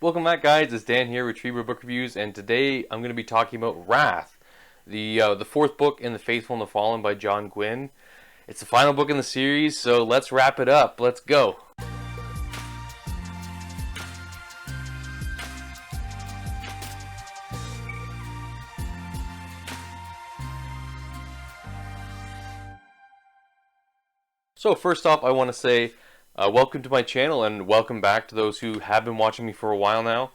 Welcome back, guys. It's Dan here with TreeBeard Book Reviews, and today I'm going to be talking about Wrath, the fourth book in The Faithful and the Fallen by John Gwynne. It's the final book in the series, so let's wrap it up. Let's go. So first off, I want to say welcome to my channel and welcome back to those who have been watching me for a while now.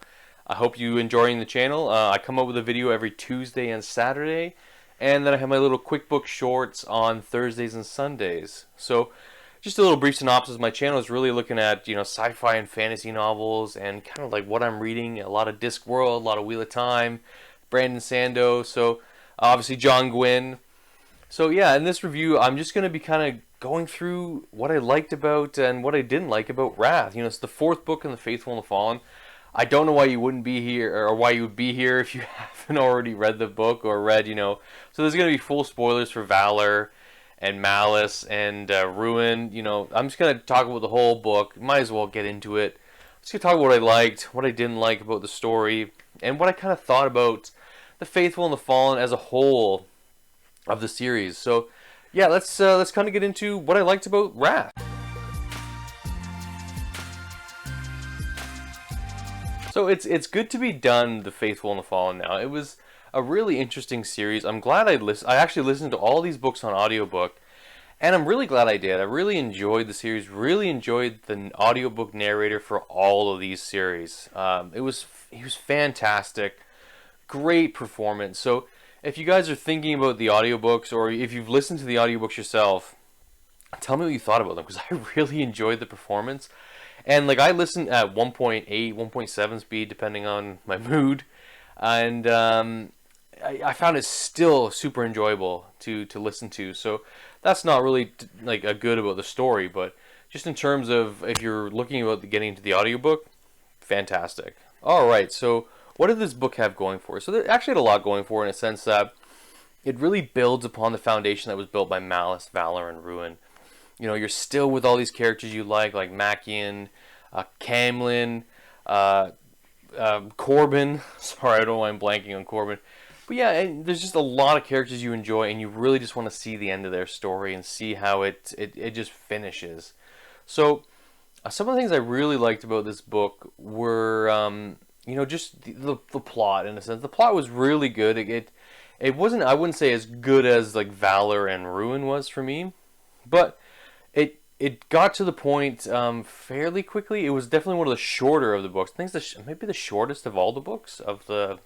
I hope you're enjoying the channel. I come up with a video every Tuesday and Saturday, and then I have my little quick book shorts on Thursdays and Sundays. So just a little brief synopsis. My channel is really looking at, sci-fi and fantasy novels and kind of like what I'm reading. A lot of Discworld, a lot of Wheel of Time, Brandon Sandow, so obviously John Gwynne. So yeah, in this review, I'm just going to be kind of going through what I liked about and what I didn't like about Wrath. It's the fourth book in The Faithful and the Fallen. I don't know why you wouldn't be here, or why you would be here if you haven't already read the book or read, So there's going to be full spoilers for Valor and Malice and Ruin. I'm just going to talk about the whole book. Might as well get into it. I'm just going to talk about what I liked, what I didn't like about the story, and what I kind of thought about The Faithful and the Fallen as a whole of the series. So yeah, let's kind of get into what I liked about Wrath. So it's good to be done, The Faithful and the Fallen now. It was a really interesting series. I'm glad I actually listened to all these books on audiobook, and I'm really glad I did. I really enjoyed the series, really enjoyed the audiobook narrator for all of these series. He was fantastic. Great performance. So if you guys are thinking about the audiobooks, or if you've listened to the audiobooks yourself, tell me what you thought about them, because I really enjoyed the performance. And like, I listened at 1.8, 1.7 speed, depending on my mood, and I found it still super enjoyable to listen to. So that's not really like a good about the story, but just in terms of if you're looking about getting into the audiobook, fantastic. All right, so what did this book have going for it? So it actually had a lot going for it, in a sense that it really builds upon the foundation that was built by Malice, Valor, and Ruin. You're still with all these characters you like Machian, Camlin, Corbin. Sorry, I don't know why I'm blanking on Corbin. But yeah, and there's just a lot of characters you enjoy, and you really just want to see the end of their story and see how it just finishes. So some of the things I really liked about this book were just the plot, in a sense. The plot was really good. It wasn't, I wouldn't say as good as like Valor and Ruin was for me, but it got to the point fairly quickly. It was definitely one of the shorter of the books. I think maybe the shortest of all the books of the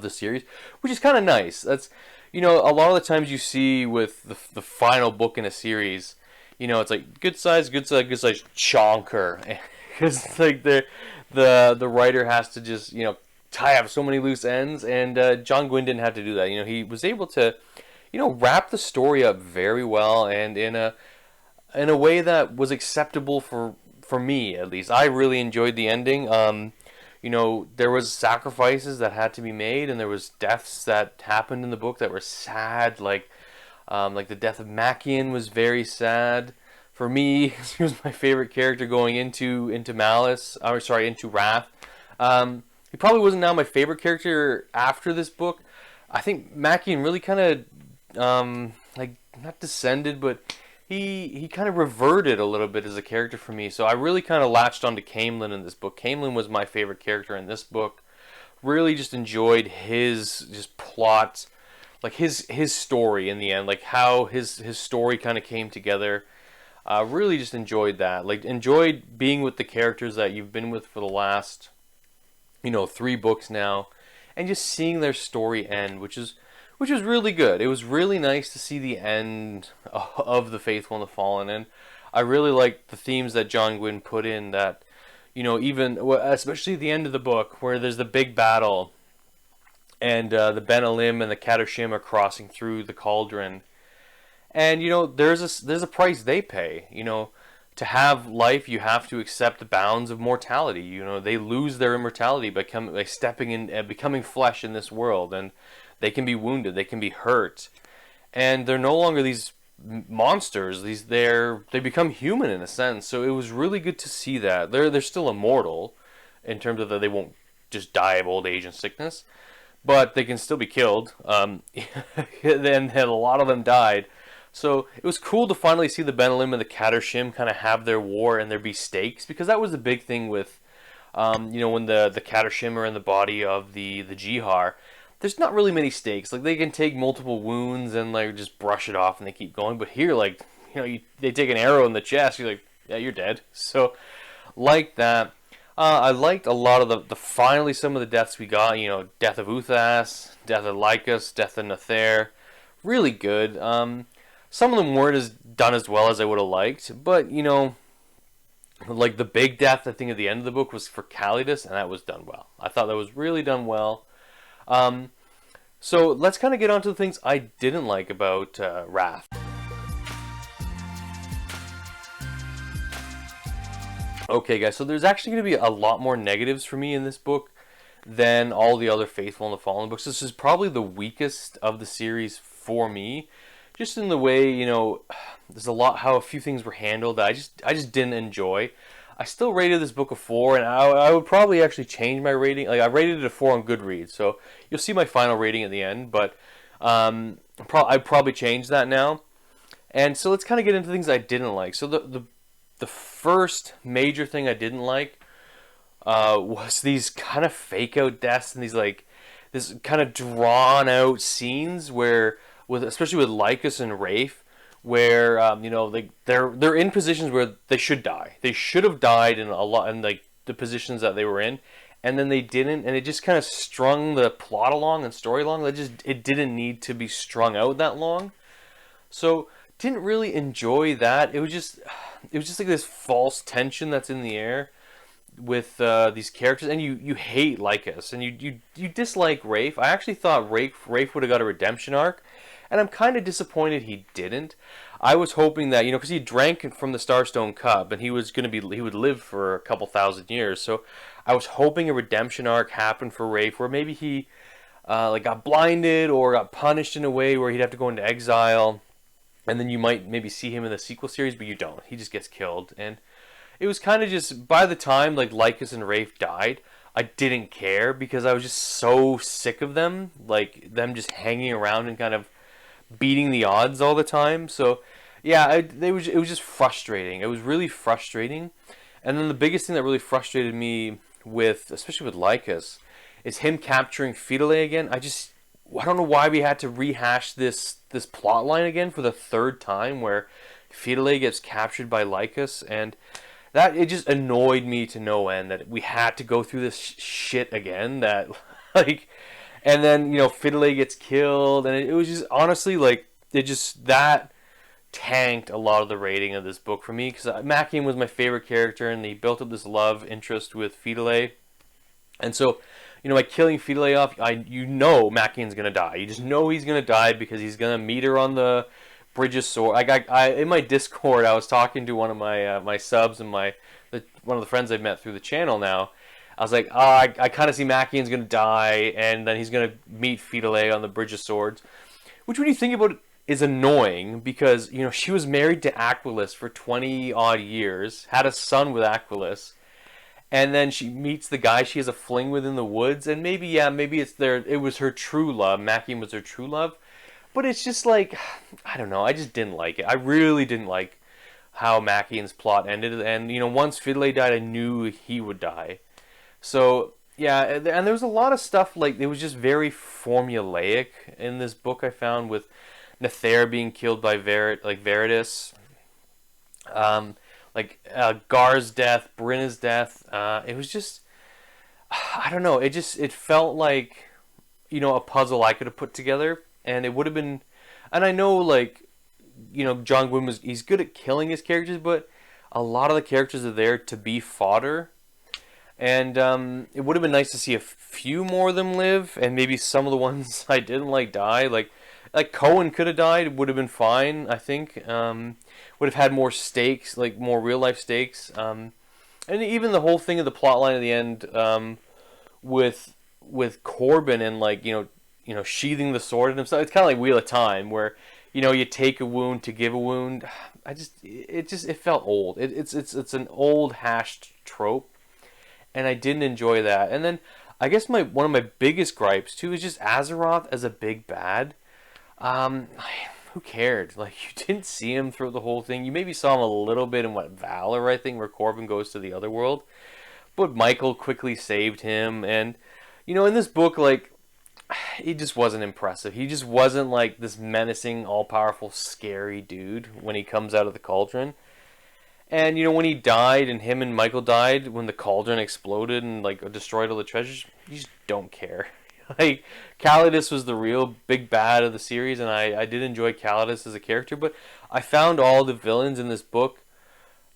series, which is kind of nice. That's a lot of the times you see with the final book in a series, it's like good size chonker, because like the writer has to just tie up so many loose ends, and John Gwynne didn't have to do that. He was able to wrap the story up very well, and in a way that was acceptable for me, at least. I really enjoyed the ending. There was sacrifices that had to be made, and there was deaths that happened in the book that were sad, like the death of Machian was very sad for me. He was my favorite character going into Malice, or sorry, into Wrath. He probably wasn't now my favorite character after this book. I think Machian really kind of not descended, but he kind of reverted a little bit as a character for me. So I really kind of latched onto Camlin in this book. Camlin was my favorite character in this book. Really just enjoyed his just plot, like his story in the end, like how his story kind of came together. Really just enjoyed that. Like, enjoyed being with the characters that you've been with for the last 3 books now, and just seeing their story end, which was really good. It was really nice to see the end of The Faithful and the Fallen, and I really liked the themes that John Gwynne put in, that, especially the end of the book, where there's the big battle, and the Ben Elim and the Catashim are crossing through the cauldron, and, there's a price they pay. To have life, you have to accept the bounds of mortality. They lose their immortality by stepping in and becoming flesh in this world, and they can be wounded, they can be hurt, and they're no longer these monsters. They become human in a sense. So it was really good to see that they're still immortal, in terms of that they won't just die of old age and sickness, but they can still be killed. Then a lot of them died. So it was cool to finally see the Benelim and the Catershim kind of have their war and there be stakes, because that was the big thing with, when the Catershim are in the body of the Jihar. There's not really many stakes. Like, they can take multiple wounds and like just brush it off and they keep going. But here, like, they take an arrow in the chest, you're like, yeah, you're dead. So, like that. I liked a lot of the finally some of the deaths we got. Death of Uthas, death of Lycus, death of Nether. Really good. Some of them weren't as done as well as I would have liked, but like the big death I think at the end of the book was for Calidus, and that was done well. I thought that was really done well. So let's kind of get on to the things I didn't like about Wrath. Okay, guys, so there's actually going to be a lot more negatives for me in this book than all the other Faithful and the Fallen books. This is probably the weakest of the series for me, just in the way, there's how a few things were handled that I just didn't enjoy. I still rated this book a 4, and I would probably actually change my rating. Like, I rated it a 4 on Goodreads, so you'll see my final rating at the end, but I'd probably change that now. And so let's kind of get into things I didn't like. So the first major thing I didn't like was these kind of fake out deaths and this kind of drawn out scenes where, especially with Lycus and Rafe, where they're in positions where they should die. They should have died in the positions that they were in, and then they didn't, and it just kind of strung the plot along and story along. It didn't need to be strung out that long. So didn't really enjoy that. It was just like this false tension that's in the air with these characters, and you hate Lycus, and you dislike Rafe. I actually thought Rafe would have got a redemption arc, and I'm kind of disappointed he didn't. I was hoping that, because he drank from the Starstone Cup, and he would live for a couple thousand years. So I was hoping a redemption arc happened for Rafe, where maybe he got blinded or got punished in a way where he'd have to go into exile. And then you might maybe see him in the sequel series, but you don't. He just gets killed. And it was kind of just, by the time Lycus and Rafe died, I didn't care, because I was just so sick of them. Like, them just hanging around and kind of beating the odds all the time. So, yeah, it was just frustrating. It was really frustrating. And then the biggest thing that really frustrated me especially with Lycus, is him capturing Fidelay again. I don't know why we had to rehash this plot line again for the third time, where Fidelay gets captured by Lycus, and that it just annoyed me to no end that we had to go through this shit again. That and then Fidelay gets killed, and it was just honestly that tanked a lot of the rating of this book for me, because Machian was my favorite character, and he built up this love interest with Fidelay, and so. By killing Fidelay off, Machian's going to die. You just know he's going to die, because he's going to meet her on the Bridge of Swords. In my Discord, I was talking to one of my subs and one of the friends I've met through the channel now. I was like, I kind of see Machian's going to die, and then he's going to meet Fidelay on the Bridge of Swords. Which, when you think about it, is annoying, because, she was married to Aquilus for 20-odd years, had a son with Aquilus, and then she meets the guy she has a fling with in the woods, and maybe it was her true love. Machian was her true love. But it's just I don't know, I just didn't like it. I really didn't like how Machian's plot ended, and once Fidelay died, I knew he would die. So, yeah, and there was a lot of stuff, it was just very formulaic in this book, I found, with Nether being killed by Veritas. Gar's death, Brenna's death, it was just, I don't know, it felt like, a puzzle I could have put together, and it would have been, and I know, John Gwynne he's good at killing his characters, but a lot of the characters are there to be fodder, and it would have been nice to see a few more of them live, and maybe some of the ones I didn't like die, like Cohen could have died, would have been fine, I think. Would have had more stakes, more real life stakes. And even the whole thing of the plot line at the end, with Corbin and sheathing the sword in himself. It's kind of like Wheel of Time, where you take a wound to give a wound. It felt old. It's an old hashed trope, and I didn't enjoy that. And then I guess one of my biggest gripes too is just Azeroth as a big bad. Um, who cared? Like, you didn't see him through the whole thing. You maybe saw him a little bit in what Valor, I think, where Corbin goes to the other world. But Michael quickly saved him, and in this book, like, he just wasn't impressive. He just wasn't like this menacing, all-powerful, scary dude when he comes out of the cauldron. And when he died, and him and Michael died, when the cauldron exploded and like destroyed all the treasures, you just don't care. Like, Calidus was the real big bad of the series, and I did enjoy Calidus as a character, but I found all the villains in this book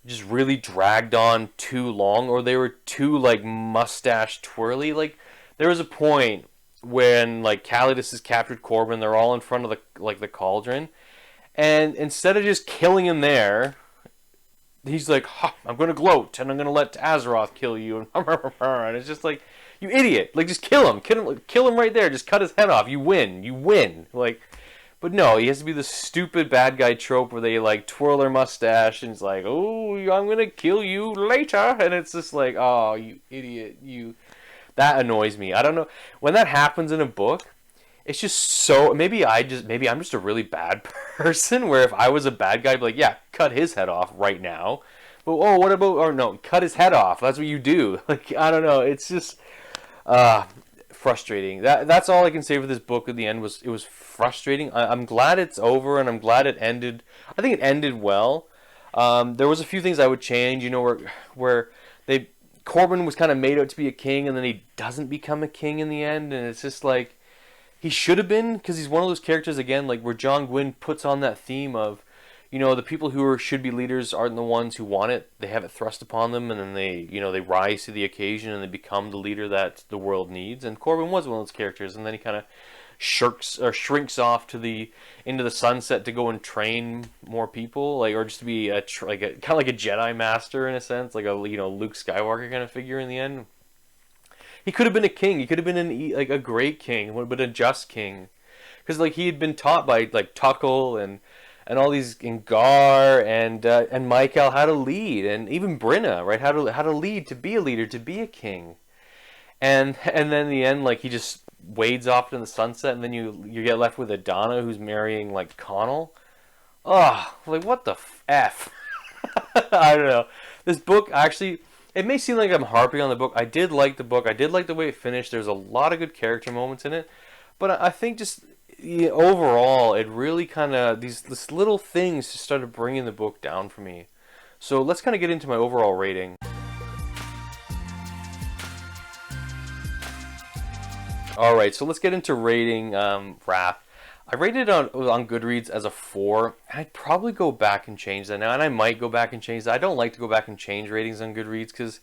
just really dragged on too long, or they were too like mustache twirly. Like, there was a point when like Calidus has captured Corbin, they're all in front of the cauldron, and instead of just killing him there, he's like, I'm gonna gloat and I'm gonna let Azeroth kill you, and it's just like, you idiot! Like, just kill him, kill him right there. Just cut his head off. You win. Like, but no, he has to be the stupid bad guy trope where they like twirl their mustache and it's like, oh, I'm gonna kill you later, and it's just like, oh, you idiot, you. That annoys me. I don't know when that happens in a book. It's just so maybe I'm just a really bad person where if I was a bad guy, I'd be like, yeah, cut his head off right now. But what about, or no, cut his head off. That's what you do. Like, I don't know. It's just frustrating. That's all I can say for this book. At the end, it was frustrating. I'm glad it's over, and I'm glad it ended. I think it ended well. There was a few things I would change. Where Corbin was kind of made out to be a king, and then he doesn't become a king in the end, and it's just like he should have been, because he's one of those characters again, like where John Gwynne puts on that theme of, the people who should be leaders aren't the ones who want it. They have it thrust upon them, and then they rise to the occasion and they become the leader that the world needs. And Corbin was one of those characters, and then he kind of shrinks off into the sunset to go and train more people, like, or just to be kind of like a Jedi master in a sense, like a Luke Skywalker kind of figure in the end. He could have been a king. He could have been a great king, but a just king, because like he had been taught by like Tuckle and all these, and Gar and Michael, how to lead, and even Brenna, right, how to lead, to be a leader, to be a king, and then in the end, like, he just wades off in the sunset, and then you get left with Adana, who's marrying like Connell. Oh, like, what the f? I don't know. This book actually, it may seem like I'm harping on the book. I did like the book. I did like the way it finished. There's a lot of good character moments in it, but I think just overall, it really kind of these little things just started bringing the book down for me. So let's kind of get into my overall rating. All right, so let's get into rating Wrath. I rated it on Goodreads as a 4. I'd probably go back and change that now, and I might go back and change that. I don't like to go back and change ratings on Goodreads because,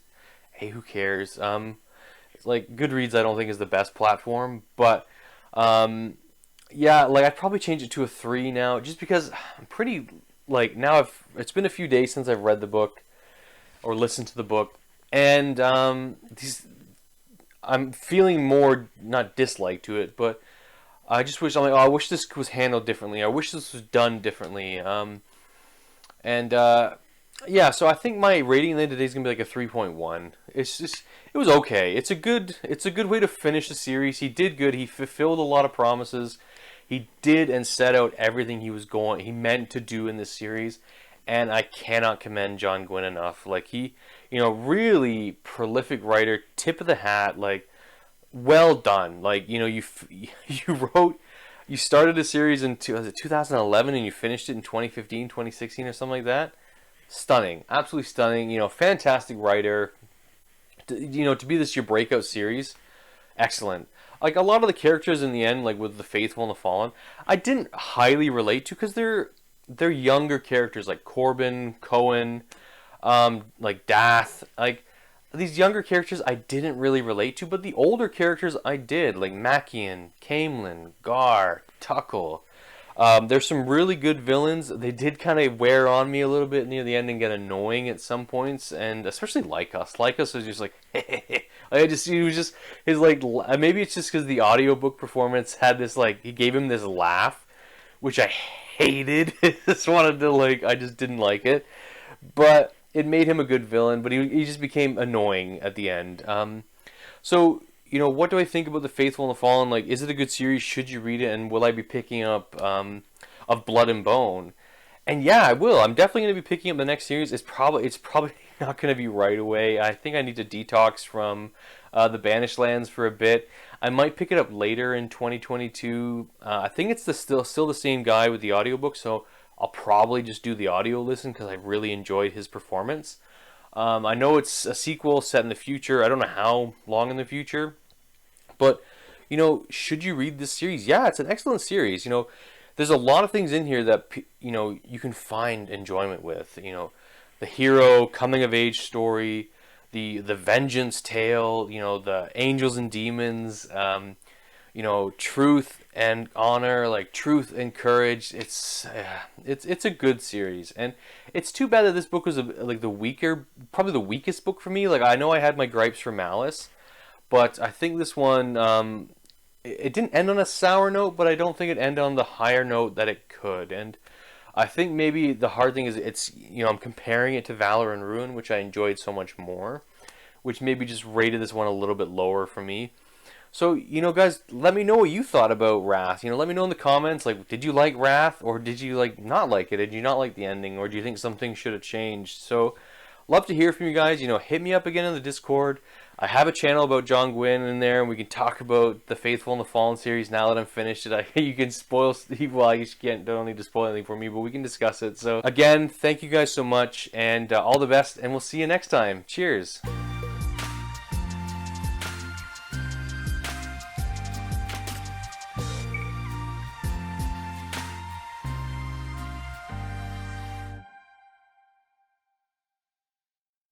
hey, who cares? Like, Goodreads I don't think is the best platform, but yeah, like, I'd probably change it to a 3 now, just because I'm pretty, like, now it's been a few days since I've read the book or listened to the book, and I'm feeling more, not dislike to it, but I just wish, I wish this was handled differently. I wish this was done differently. Yeah, so I think my rating at the end of the day is gonna be like a 3.1. It's just, it was okay. It's a good way to finish the series. He did good. He fulfilled a lot of promises. He did and set out everything he meant to do in this series, and I cannot commend John Gwynne enough. Like, he, really prolific writer, tip of the hat, like, well done. Like, you started a series in 2011 and you finished it in 2015, 2016 or something like that. Stunning, absolutely stunning. Fantastic writer. To be this your breakout series, excellent. Like, a lot of the characters in the end, like with the Faithful and the Fallen, I didn't highly relate to, because they're younger characters, like Corbin, Cohen, like Dath, like these younger characters I didn't really relate to, but the older characters I did, like Machian, Camelin, Gar, Tuckle. There's some really good villains. They did kind of wear on me a little bit near the end and get annoying at some points, and especially Lycos. Lycos was just like, he was just, his, like, maybe it's just because the audiobook performance had this, like, he gave him this laugh, which I hated. I just didn't like it. But it made him a good villain, but he just became annoying at the end. So, what do I think about The Faithful and the Fallen? Like, is it a good series? Should you read it? And will I be picking up of Blood and Bone? And yeah, I will. I'm definitely going to be picking up the next series. It's probably not going to be right away. I think I need to detox from the Banished Lands for a bit. I might pick it up later in 2022. I think it's still the same guy with the audiobook, so I'll probably just do the audio listen because I really enjoyed his performance. I know it's a sequel set in the future. I don't know how long in the future, but should you read this series? Yeah, it's an excellent series. There's a lot of things in here that you can find enjoyment with. The hero coming of age story, the vengeance tale. The angels and demons. Truth and honor, like truth and courage. It's a good series, and it's too bad that this book was like probably the weakest book for me. Like I know I had my gripes for Malice, but I think this one it didn't end on a sour note, but I don't think it ended on the higher note that it could. And I think maybe the hard thing is I'm comparing it to Valor and Ruin, which I enjoyed so much more, which maybe just rated this one a little bit lower for me. So, guys, let me know what you thought about Wrath. Let me know in the comments, like, did you like Wrath, or did you, not like it? Did you not like the ending, or do you think something should have changed? So, love to hear from you guys. Hit me up again in the Discord. I have a channel about John Gwynne in there, and we can talk about The Faithful and the Fallen series now that I'm finished it. You can spoil, well, you don't need to spoil anything for me, but we can discuss it. So, again, thank you guys so much, and all the best, and we'll see you next time. Cheers!